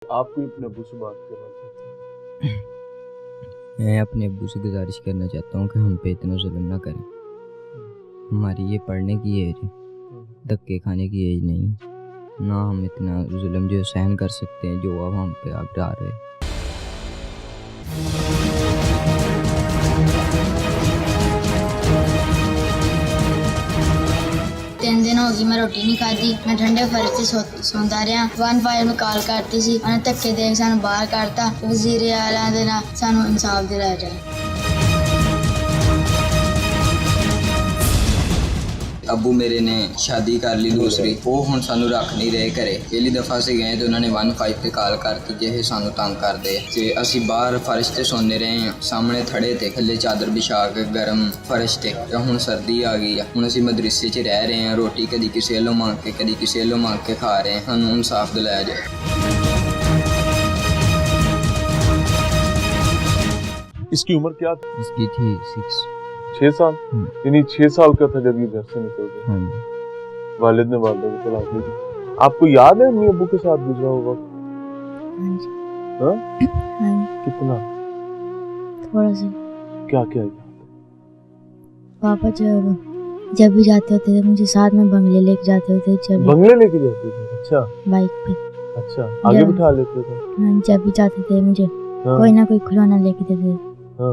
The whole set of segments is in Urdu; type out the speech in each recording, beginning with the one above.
آپ کوئی اپنے ابو سے بات کرنا چاہتے ہیں؟ میں اپنے ابو سے گزارش کرنا چاہتا ہوں کہ ہم پہ اتنا ظلم نہ کریں. ہماری یہ پڑھنے کی ایج ہے، دھکے کھانے کی ایج نہیں، نہ ہم اتنا ظلم جو سہن کر سکتے ہیں جو اب ہم پہ آپ ڈال رہے. تین دن ہو گئی میں روٹی نہیں کھادی، میں ٹھنڈے فرش سے سوندا رہا. 1 میں کال کرتی سی، انہیں دھکے دے کے سانو باہر کڈتا. وزیر اعلیٰ دے نال سانو انصاف دلایا جائے. ابو میرے نے شادی کر لی دوسری، وہ ہن سانو رکھ نہیں رہے گھرے. پہلی دفعہ سے گئے تو انہوں نے 15 پہ کال کرتی کہ سانو تنگ کر دے تے اسی باہر فرش تے سونے رہے ہیں. سامنے تھڑے تے تھلے چادر بچھا کے گرم فرش تے. ہن سردی آ گئی ہے، ہن اسی مدرسے چ رہ رہے ہیں. روٹی کدی کسی لو مانگ کے کدی کسی لو مانگ کے کھا رہے ہیں. سانو انصاف دلایا جائے. اس کی عمر کیا تھی؟ اس کی تھی 6 سال. یعنی 6 سال کا تھا جب یہ گھر سے نکل گیا. ہاں جی. والد نے والدہ کو طلاق دے دی. آپ کو یاد ہے امی ابو کے ساتھ گزرا ہوگا؟ ہاں جی. کتنا؟ تھوڑا سا. کیا کیا یاد؟ پاپا جب بھی جاتے ہوتے تھے مجھے ساتھ میں بنگلے لے کے جاتے ہوتے تھے. بنگلے لے کے جاتے تھے؟ اچھا. بائک پہ. اچھا، آگے بٹھا لیتے تھے؟ ہاں، جب بھی جاتے تھے مجھے کوئی نہ کوئی کھلونا لے کے دیتے تھے.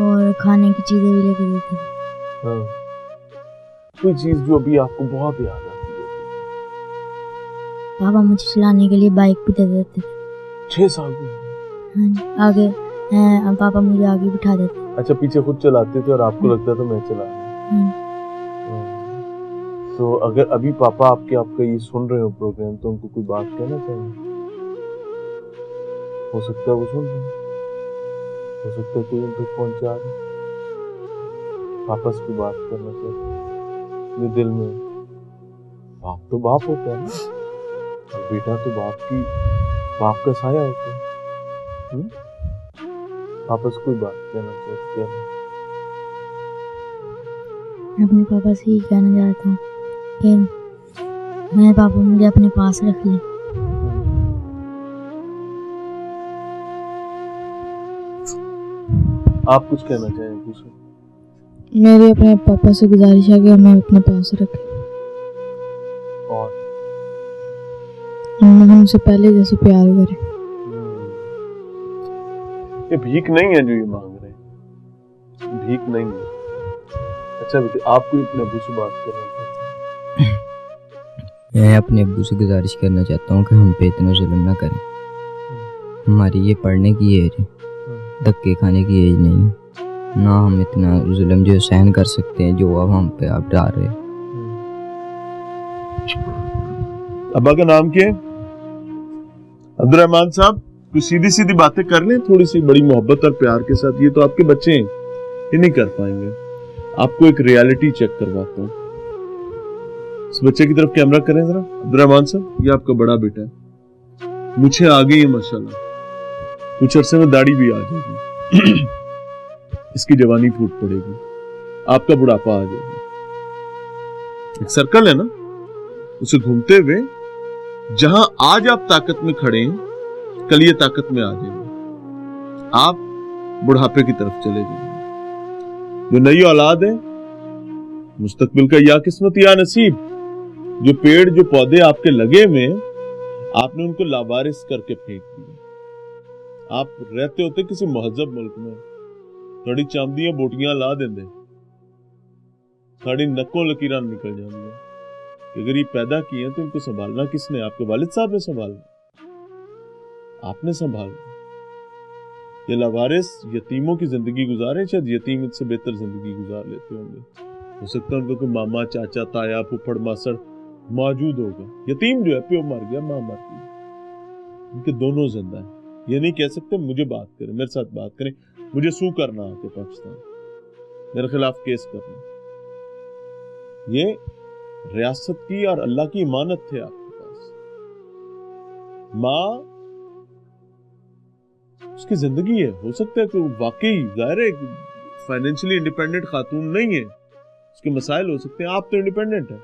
اور کھانے کی چیزیں بھی لے کے دیتے تھے. کوئی چیز جو ابھی آپ کو بہت یاد آتی ہے؟ پاپا مجھے چلانے کے لیے بائک بھی دے دیتے تھے. 6 سال کی؟ ہاں جی. آگے پاپا مجھے آگے بٹھا دیتے. اچھا، پیچھے خود چلاتے تھے اور آپ کو لگتا تھا میں چلا رہا ہوں. تو اگر ابھی پاپا آپ کا یہ سن رہے ہو پروگرام تو ان کو کوئی بات کہنا چاہیں گے؟ ہو سکتا ہے وہ سن رہے ہیں، ہو سکتا ہے کوئی ان تک پہنچا دے. پاپا سے کوئی بات کرنا چاہتے ہیں یہ دل میں. باپ تو باپ ہوتا ہے نا، اور بیٹا تو باپ کا سایہ ہوتا ہے. پاپا سے کوئی بات کہنا چاہتے ہیں؟ اپنے پاپا سے یہ کہنا چاہتا ہوں کہ میرے پاپا مجھے اپنے پاس رکھ لیں. آپ کچھ کہنا چاہیں پوچھیں؟ میری اپنے پاپا سے گزارش ہے کہ ہمیں اپنے پاس رکھیں اور ہم سے پہلے جیسے پیار کریں. یہ بھیک نہیں ہے جو یہ مانگ رہے ہیں، بھیک نہیں ہے. اچھا بیٹے، آپ کوئی اپنے ابو سے بات کرنا چاہتے ہیں؟ میں اپنے ابو سے گزارش کرنا چاہتا ہوں کہ ہم پہ اتنا ظلم نہ کریں. ہماری یہ پڑھنے کی ایج ہے، دھکے کھانے کی ایج نہیں، نہ ہم اتنا ظلم جو سہن کر سکتے ہیں جو اب ہم پہ آپ ڈال رہے. ابا کا نام کیا ہے؟ عبد الرحمان صاحب، کوئی سیدھی سیدھی باتیں کر لیں تھوڑی سی بڑی محبت اور پیار کے ساتھ. یہ تو آپ کے بچے ہیں، یہ نہیں کر پائیں گے. آپ کو ایک ریالٹی چیک کرواتا ہوں. اس بچے کی طرف کیمرہ کریں ذرا. عبد الرحمان صاحب، یہ آپ کا بڑا بیٹا ہے، مجھے آ گئی ہے ماشاءاللہ، کچھ عرصے میں داڑھی بھی آ جائے گی، اس کی جوانی پھوٹ پڑے گی، آپ کا بڑھاپا آ جائے گا. ایک سرکل ہے نا، اسے گھومتے ہوئے جہاں آج آپ طاقت میں کھڑے ہیں کل یہ طاقت میں آ جائیں گے، آپ بڑھاپے کی طرف چلے جائیں گے. جو نئی اولاد ہے مستقبل کا یا قسمت یا نصیب. جو پیڑ جو پودے آپ کے لگے ہوئے آپ نے ان کو لاوارث کر کے پھینک دیے. آپ رہتے ہوتے کسی مہذب ملک میں، تھوڑی چاندیاں بوٹیاں لا دیں دے، تھوڑی نکوں لکیراں نکل جائیں گے کہ اگر یہ پیدا کیے ہیں تو ان کو سنبھالنا کس نے؟ آپ کے والد صاحب نے سنبھالنا، آپ نے سنبھالنا. یہ لاوارث یتیموں کی زندگی گزارے، شاید یتیم ان سے بہتر زندگی گزار لیتے ہوں گے. ہو سکتا ہے ان کو کوئی ماما، چاچا، تایا، پھپھڑ، ماسڑ موجود ہوگا. یتیم جو ہے پیو مر گیا، ماں مر گئی، ان کے دونوں زندہ ہیں. یہ نہیں کہہ سکتے مجھے بات کریں، میرے ساتھ بات کریں، مجھے سو کرنا آ کے پاکستان میرے خلاف کیس کرنا. یہ ریاست کی اور اللہ کی امانت تھے آپ کے پاس. ماں اس کی زندگی ہے، ہو سکتا ہے کہ واقعی ظاہر ہے فائنینشلی انڈیپینڈنٹ خاتون نہیں ہے، اس کے مسائل ہو سکتے ہیں. آپ تو انڈیپینڈنٹ ہیں،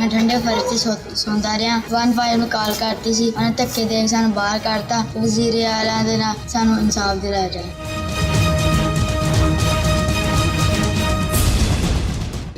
ਮੈਂ ਠੰਡੇ ਫਰਸ਼ ਤੇ ਸੌਂਦਾ ਰਿਹਾ। 1 ਨੂੰ ਕਾਲ ਕਰਤੀ ਸੀ, ਉਹਨੇ ਧੱਕੇ ਦੇ ਕੇ ਸਾਨੂੰ ਬਾਹਰ ਕੱਢਤਾ। ਵਜ਼ੀਰ ਆਲਾ ਦੇ ਨਾਲ ਸਾਨੂੰ ਇਨਸਾਫ ਦਿਲਾਇਆ ਜਾਏ।